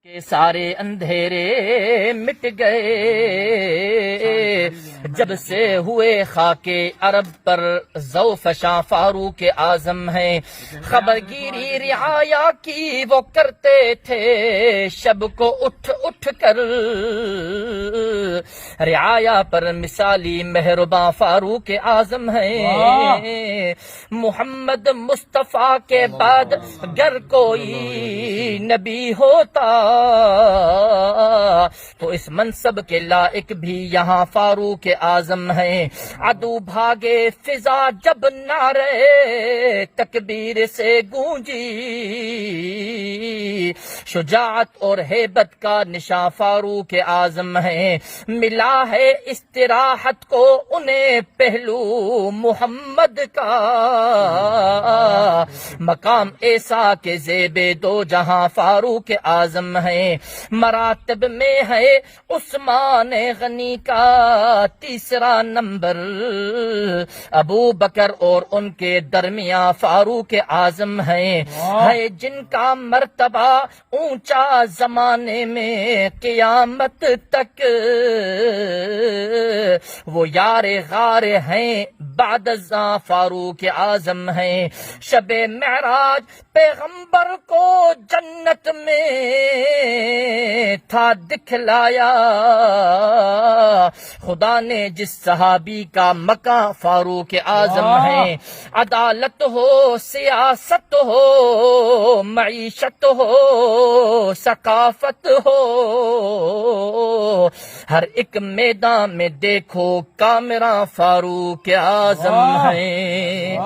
کے سارے اندھیرے مٹ گئے جب سے ہوئے خاک عرب پر ذوفشاں فاروق اعظم ہیں. خبر گیری رعایا کی وہ کرتے تھے شب کو اٹھ اٹھ کر. رعایا پر مثالی مہرباں فاروق اعظم ہیں. محمد مصطفیٰ کے بعد گر کوئی نبی ہوتا تو اس منصب کے لائق بھی یہاں فاروق اعظم ہیں. عدو بھاگے فضا جب نعرے تکبیر سے گونجی شجاعت اور ہیبت کا نشاں فاروق اعظم ہیں. ملا ہے استراحت کو انہیں پہلو محمد کا مقام ایسا کہ زیب دو جہاں فاروق اعظم ہیں. مراتب میں ہے عثمان غنی کا تیسرا نمبر. ابو بکر اور ان کے درمیان فاروق اعظم ہیں. ہے جن کا مرتبہ اونچا زمانے میں قیامت تک وہ یار غار ہیں بعد ازاں فاروق اعظم ہیں. شب معراج پیغمبر کو جنت میں تھا دکھلایا خدا نے جس صحابی کا مقام فاروق اعظم ہیں. عدالت ہو سیاست ہو معیشت ہو ثقافت ہو ہر ایک میدان میں دیکھو کامراں فاروق اعظم ہیں.